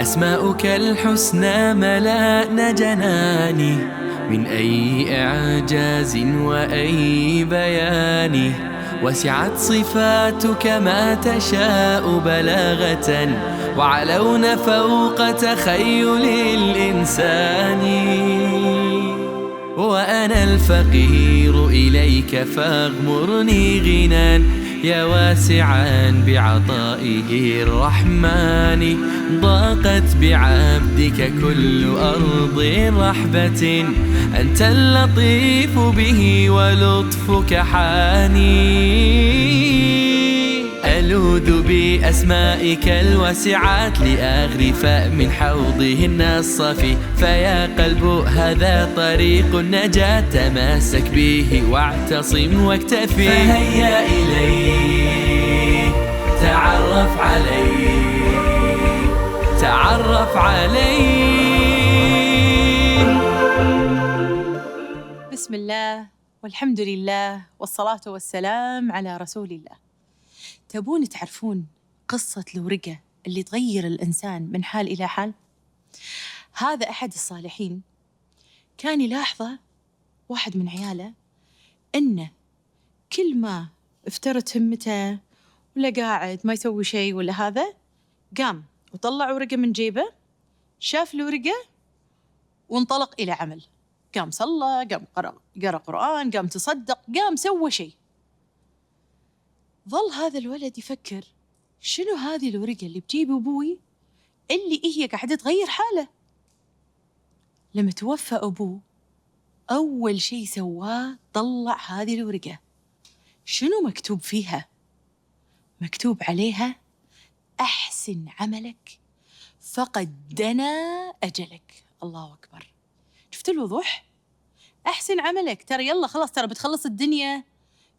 أسماؤك الحسنى ملأنا جناني، من أي إعجاز وأي بيان. وسعت صفاتك ما تشاء بلاغة، وعلون فوق تخيل الإنسان. وأنا الفقير إليك فاغمرني غنى، يا واسعا بعطائه الرحمن. ضاقت بعبدك كل أرض رحبة، أنت اللطيف به ولطفك حاني. ألوذ بأسمائك الواسعات لأغرف من حوضهن الصافي. فيا قلب هذا طريق النجاة، تمسك به واعتصم واكتفي. فهيا إليه تعرف عليه، تعرف عليه. بسم الله والحمد لله والصلاة والسلام على رسول الله. تبون تعرفون قصة الورقة اللي تغير الإنسان من حال إلى حال؟ هذا أحد الصالحين كان يلاحظه واحد من عياله، إنه كل ما افترت همته ولا قاعد ما يسوي شيء ولا هذا، قام وطلع ورقة من جيبه، شاف الورقة وانطلق إلى عمل. قام صلى، قام قرأ قرآن، قام تصدق، قام سوى شيء. ظل هذا الولد يفكر، شنو هذه الورقة اللي بجيب أبوي اللي هي قاعدة تغير حاله؟ لما توفى أبوه أول شيء سواه طلع هذه الورقة. شنو مكتوب فيها؟ مكتوب عليها: أحسن عملك فقد دنا أجلك. الله أكبر، شفت الوضوح؟ أحسن عملك، ترى يلا خلاص، ترى بتخلص الدنيا،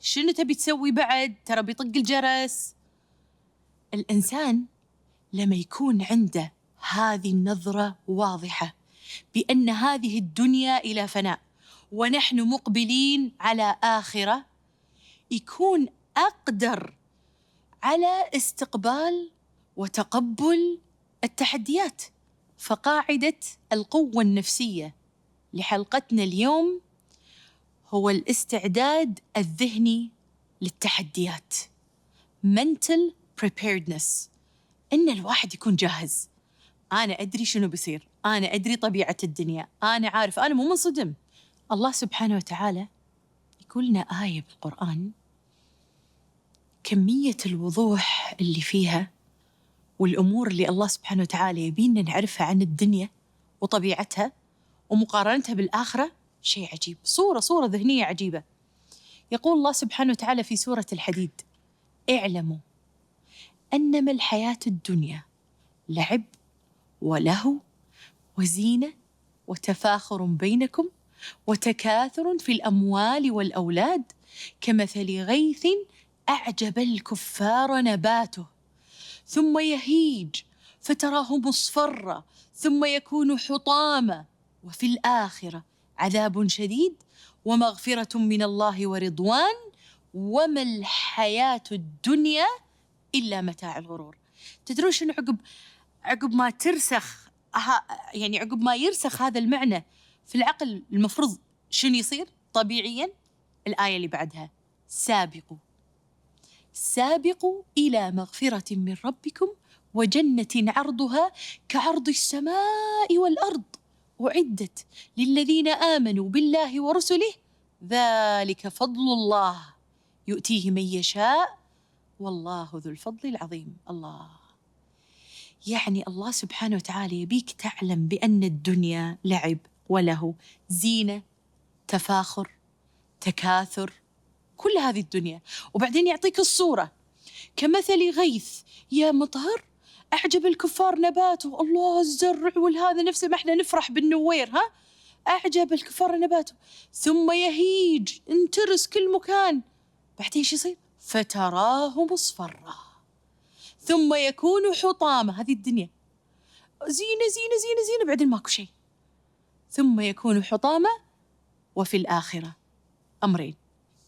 شنو تبي تسوي بعد؟ ترى بيطق الجرس. الإنسان لما يكون عنده هذه النظرة واضحة بأن هذه الدنيا إلى فناء ونحن مقبلين على آخرة، يكون أقدر على استقبال وتقبل التحديات. فقاعدة القوة النفسية لحلقتنا اليوم هو الاستعداد الذهني للتحديات، mental preparedness. إن الواحد يكون جاهز. أنا أدري شنو بيصير، أنا أدري طبيعة الدنيا، أنا عارف، أنا مو منصدم. الله سبحانه وتعالى يقول لنا آية بالقرآن، كمية الوضوح اللي فيها والأمور اللي الله سبحانه وتعالى يبينا نعرفها عن الدنيا وطبيعتها ومقارنتها بالآخرة شيء عجيب. صورة ذهنية عجيبة. يقول الله سبحانه وتعالى في سورة الحديد: اعلموا أنما الحياة الدنيا لعب ولهو وزينة وتفاخر بينكم وتكاثر في الأموال والأولاد كمثل غيث أعجب الكفار نباته ثم يهيج فتراه مصفرا ثم يكون حطاما وفي الآخرة عذاب شديد ومغفرة من الله ورضوان وما الحياة الدنيا إلا متاع الغرور. تدرون شنو عقب ما ترسخ، يعني عقب ما يرسخ هذا المعنى في العقل، المفروض شنو يصير طبيعياً؟ الآية اللي بعدها: سابقوا إلى مغفرة من ربكم وجنة عرضها كعرض السماء والأرض أعدت للذين آمنوا بالله ورسله ذلك فضل الله يؤتيه من يشاء والله ذو الفضل العظيم. الله، يعني الله سبحانه وتعالى يبيك تعلم بأن الدنيا لعب ولهو، زينة، تفاخر، تكاثر، كل هذه الدنيا. وبعدين يعطيك الصورة كمثل غيث يا مطهر أعجب الكفار نباته. الله، الزرع والهذا نفسه ما احنا نفرح بالنوير، أعجب الكفار نباته ثم يهيج، انترس كل مكان، بعدين شو يصير؟ فتراه مصفرا ثم يكون حطاما. هذه الدنيا زينة زينة زينة زينة، بعدين ماكو شيء، ثم يكون حطاما وفي الآخرة أمرين: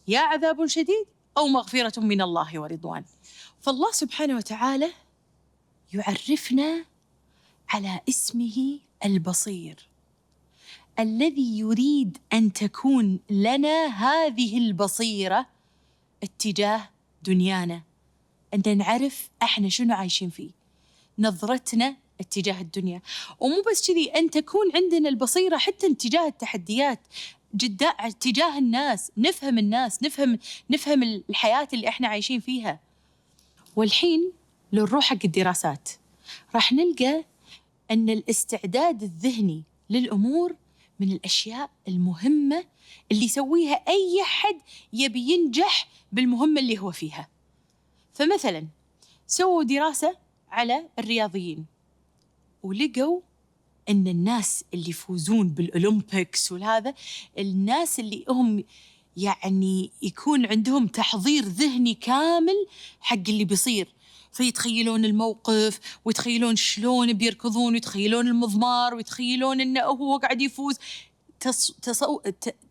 يا عذاب شديد أو مغفرة من الله ورضوان. فالله سبحانه وتعالى يعرفنا على اسمه البصير، الذي يريد أن تكون لنا هذه البصيرة اتجاه دنيانا، أن نعرف إحنا شنو عايشين فيه، نظرتنا اتجاه الدنيا. ومو بس كذي، أن تكون عندنا البصيرة حتى اتجاه التحديات، اتجاه الناس، نفهم الناس، نفهم الحياة اللي إحنا عايشين فيها. والحين لو نروح حق الدراسات راح نلقى أن الاستعداد الذهني للأمور من الأشياء المهمة اللي يسويها أي حد يبي ينجح بالمهمة اللي هو فيها. فمثلاً سووا دراسة على الرياضيين ولقوا أن الناس اللي يفوزون بالأولمبيكس وهذا، الناس اللي هم يعني يكون عندهم تحضير ذهني كامل حق اللي بيصير، فيتخيلون الموقف ويتخيلون شلون بيركضون ويتخيلون المضمار ويتخيلون أنه هو قاعد يفوز،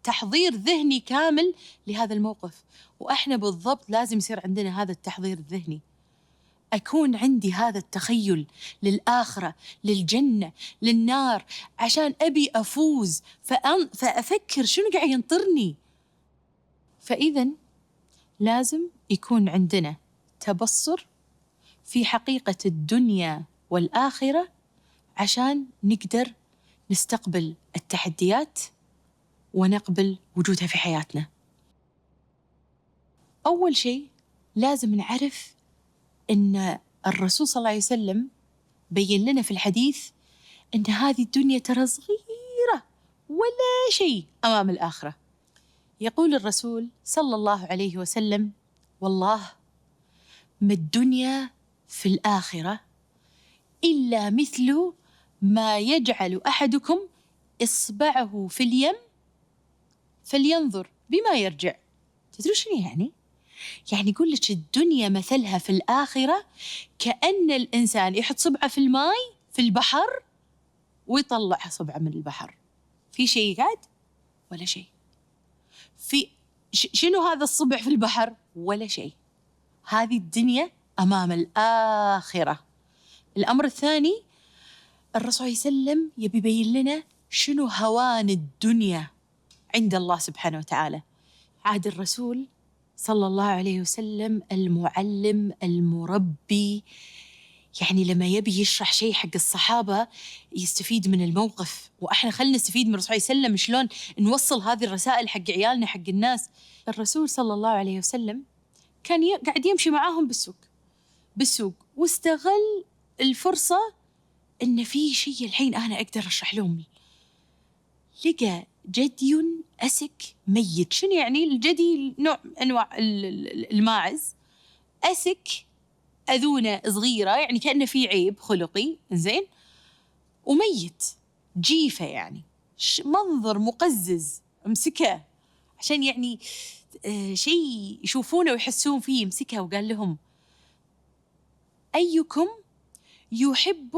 تحضير ذهني كامل لهذا الموقف. وإحنا بالضبط لازم يصير عندنا هذا التحضير الذهني، أكون عندي هذا التخيل للآخرة، للجنة، للنار، عشان أبي أفوز، فأفكر شنو قاعد ينطرني. فإذا لازم يكون عندنا تبصر في حقيقة الدنيا والآخرة عشان نقدر نستقبل التحديات ونقبل وجودها في حياتنا. أول شيء لازم نعرف أن الرسول صلى الله عليه وسلم بين لنا في الحديث أن هذه الدنيا ترى صغيرة ولا شيء أمام الآخرة. يقول الرسول صلى الله عليه وسلم: والله ما الدنيا في الآخرة إلا مثل ما يجعل أحدكم إصبعه في اليم فلينظر بما يرجع. تدرون شنو يعني؟ يعني يقول لك الدنيا مثلها في الآخرة كأن الإنسان يحط صبعه في الماء في البحر ويطلع صبعه من البحر، في شيء قاعد ولا شيء. في شنو هذا الصبع في البحر؟ ولا شيء. هذه الدنيا أمام الآخرة. الأمر الثاني، الرسول صلى الله عليه وسلم يبي يبين لنا شنو هوان الدنيا عند الله سبحانه وتعالى. عاد الرسول صلى الله عليه وسلم المعلم المربي، يعني لما يبي يشرح شيء حق الصحابة يستفيد من الموقف، وإحنا خلنا نستفيد من الرسول صلى الله عليه وسلم شلون نوصل هذه الرسائل حق عيالنا حق الناس. الرسول صلى الله عليه وسلم كان قاعد يمشي معاهم بالسوق واستغل الفرصة إن في شيء الحين أنا أقدر أشرح لهم. لقى جدي أسك ميت. شنو يعني الجدي؟ نوع أنواع الماعز، أسك أذونة صغيرة، يعني كأنه في عيب خلقي، زين، وميت، جيفة، يعني منظر مقزز، مسكه عشان يعني شيء يشوفونه ويحسون فيه، مسكه وقال لهم: أيكم يحب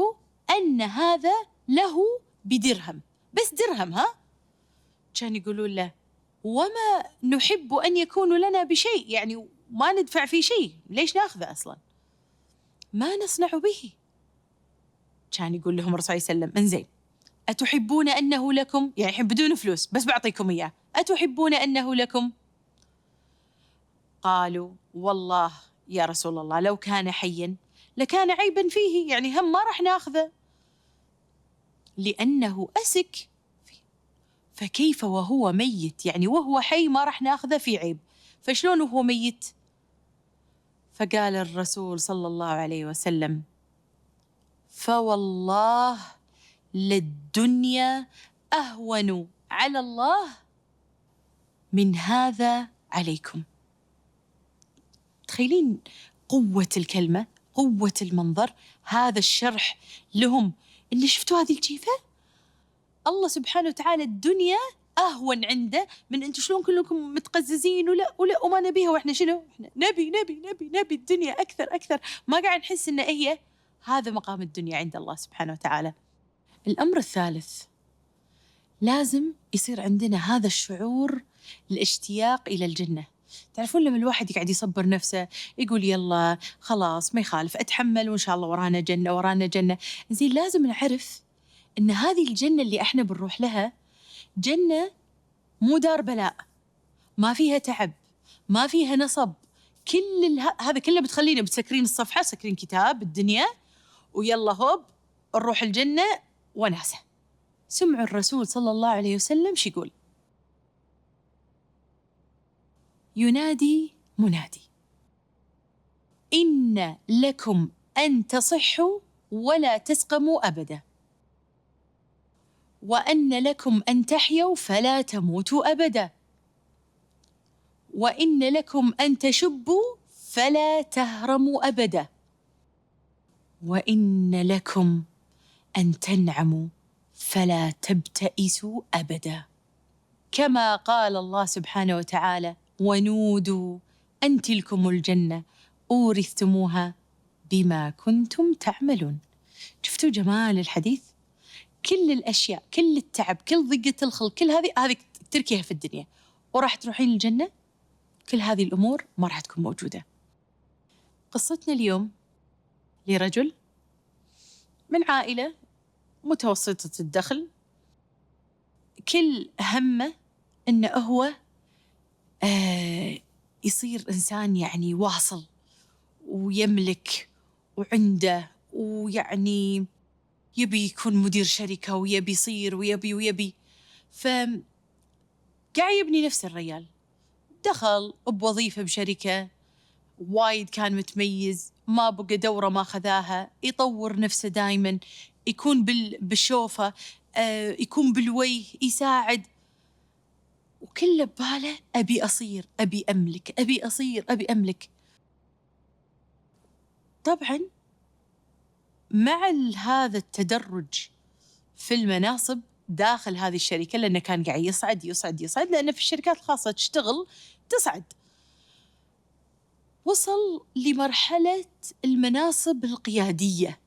أن هذا له بدرهم؟ بس درهم، ها؟ كان يقولون له: وما نحب أن يكون لنا بشيء، يعني ما ندفع فيه شيء، ليش ناخذه أصلاً؟ ما نصنع به. كان يقول لهم الرسول صلى الله عليه وسلم: انزين، أتحبون أنه لكم؟ يعني بدون فلوس بس بعطيكم إياه، أتحبون أنه لكم؟ قالوا: والله يا رسول الله لو كان حيا لكان عيبا فيه، يعني هم ما راح ناخذه لأنه أسك، فكيف وهو ميت؟ يعني وهو حي ما راح ناخذه في عيب، فشلون وهو ميت؟ فقال الرسول صلى الله عليه وسلم: فوالله للدنيا أهون على الله من هذا عليكم. تخيلين قوة الكلمة، قوة المنظر، هذا الشرح لهم اللي شفتوا هذه الجيفة. الله سبحانه وتعالى الدنيا أهون عنده من أنتم شلون كلكم متقززين ولا وما نبيها، وإحنا شنو؟ إحنا نبي الدنيا أكثر، ما قاعد نحس إن هي هذا مقام الدنيا عند الله سبحانه وتعالى. الأمر الثالث، لازم يصير عندنا هذا الشعور الاشتياق إلى الجنة. تعرفون لما الواحد يقعد يصبر نفسه يقول يلا خلاص ما يخالف أتحمل وإن شاء الله ورانا جنة ورانا جنة. زين لازم نعرف إن هذه الجنة اللي إحنا بنروح لها جنة مو دار بلاء، ما فيها تعب، ما فيها نصب. كل هذا كله بتخلينا بتسكرين الصفحة، سكرين كتاب الدنيا ويلا هوب نروح الجنة وناسة. سمعوا الرسول صلى الله عليه وسلم شو يقول؟ ينادي منادي إن لكم أن تصحوا ولا تسقموا أبدا، وأن لكم أن تحيوا فلا تموتوا أبدا، وإن لكم أن تشبوا فلا تهرموا أبدا، وإن لكم أن تنعموا فلا تبتئسوا أبدا. كما قال الله سبحانه وتعالى ونودوا أن تلكم الجنة أورثتموها بما كنتم تعملون. شفتوا جمال الحديث؟ كل الأشياء، كل التعب، كل ضيقة الخلق، كل هذه تركيها في الدنيا وراح تروحين الجنة. كل هذه الأمور ما راح تكون موجودة. قصتنا اليوم لرجل من عائلة متوسطة الدخل، كل همه إنه هو يصير إنسان يعني واصل ويملك وعنده، ويعني يبي يكون مدير شركة ويبي يصير ويبي فقاعد يبني نفس الرجال. دخل بوظيفة بشركة وايد كان متميز، ما بقى دورة ما خذاها، يطور نفسه دايما، يكون بالشوفة، يكون بالوجه، يساعد، وكله بباله أبي أصير، أبي أملك، أبي أصير، أبي أملك. طبعا مع هذا التدرج في المناصب داخل هذه الشركة، لأنه كان قاعد يصعد يصعد يصعد، لأن في الشركات الخاصة تشتغل تصعد، وصل لمرحلة المناصب القيادية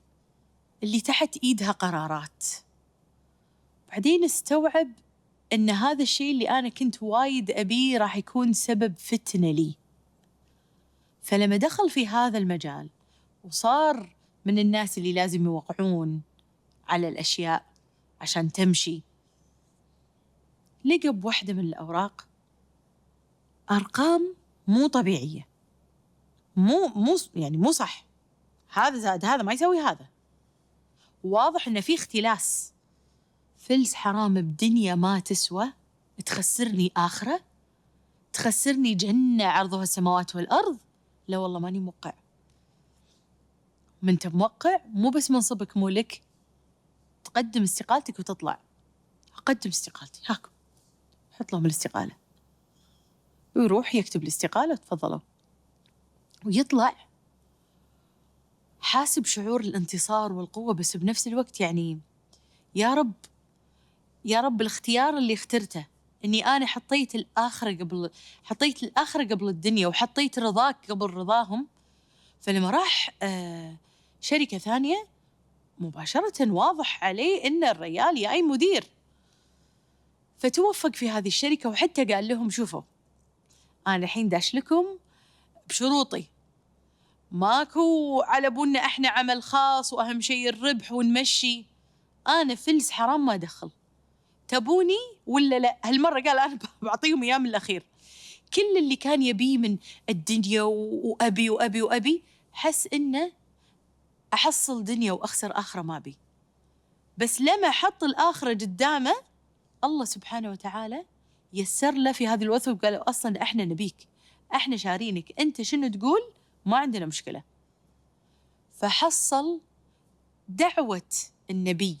اللي تحت إيدها قرارات. بعدين استوعب أن هذا الشيء اللي أنا كنت وايد أبيه راح يكون سبب فتنة لي. فلما دخل في هذا المجال وصار من الناس اللي لازم يوقعون على الأشياء عشان تمشي، لقى بواحدة من الأوراق أرقام مو طبيعية، مو صح، هذا زاد هذا ما يسوي هذا، واضح إن في اختلاس. فلس حرام بدنيا ما تسوى، تخسرني آخرة، تخسرني جنة عرضها السماوات والأرض. لا والله ماني موقع. من أنت موقع مو بس منصبك مو لك، تقدم استقالتك وتطلع. أقدم استقالتي، هاكم حط لهم الاستقالة، ويروح يكتب الاستقالة، تفضلوا، ويطلع حاسب شعور الانتصار والقوة، بس بنفس الوقت يعني يا رب يا رب الاختيار اللي اخترته، إني أنا حطيت الآخرة قبل الدنيا، وحطيت رضاك قبل رضاهم. فلما راح شركة ثانية مباشرة واضح عليه إن الرجال جاي مدير، فتوفق في هذه الشركة، وحتى قال لهم شوفوا أنا الحين داش لكم بشروطي، ماكو على بنا إحنا عمل خاص وأهم شيء الربح ونمشي، أنا فلس حرام ما أدخل، تبوني ولا لا؟ هالمرة قال أنا بعطيهم إياه من الأخير. كل اللي كان يبيه من الدنيا وأبي وأبي وأبي، حس إنه أحصل دنيا وأخسر آخرة ما بي. بس لما حط الآخرة قدامه، الله سبحانه وتعالى يسر له في هذه الوثبة، قالوا أصلاً إحنا نبيك، إحنا شارينك، أنت شنو تقول ما عندنا مشكلة. فحصل دعوة النبي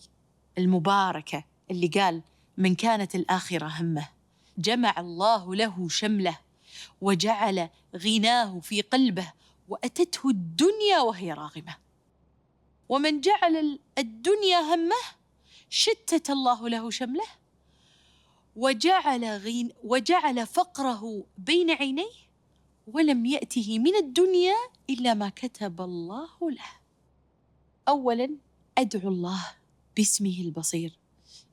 المباركة اللي قال من كانت الآخرة همه جمع الله له شمله وجعل غناه في قلبه وأتته الدنيا وهي راغمة، ومن جعل الدنيا همه شتت الله له شمله وجعل فقره بين عينيه ولم يأته من الدنيا إلا ما كتب الله له. أولاً أدعو الله باسمه البصير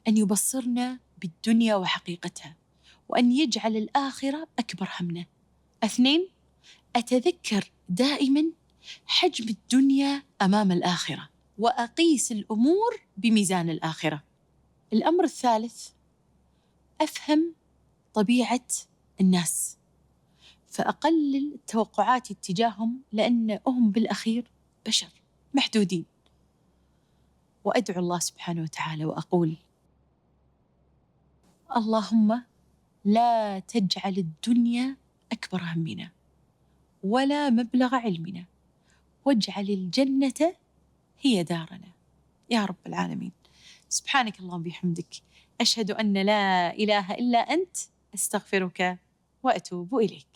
أن يبصرنا بالدنيا وحقيقتها، وأن يجعل الآخرة أكبر همنا، 2، أتذكر دائما حجم الدنيا أمام الآخرة وأقيس الأمور بميزان الآخرة. الأمر الثالث، أفهم طبيعة الناس فأقلل توقعاتي اتجاههم لأنهم بالأخير بشر محدودين. وأدعو الله سبحانه وتعالى وأقول: اللهم لا تجعل الدنيا أكبر همنا ولا مبلغ علمنا، واجعل الجنة هي دارنا يا رب العالمين. سبحانك اللهم وبحمدك، أشهد أن لا إله إلا أنت، أستغفرك وأتوب إليك.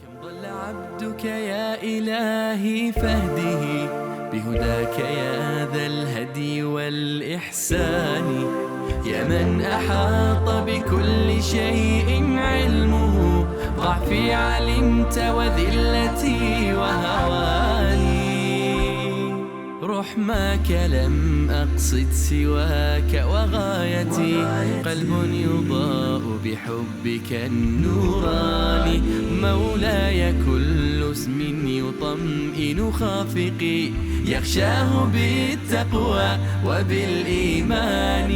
كم ضل عبدك يا إلهي فاهده بهداك يا ذا الهدي والإحسان، يا من أحاط بكل شيء علمه، ضعفي علمت وذلتي وهواني، رحماك لم أقصد سواك، وغايتي قلب يضاء بحبك النوراني، مولاي كل اسم يطمئن خافقي، يخشاه بالتقوى وبالإيمان.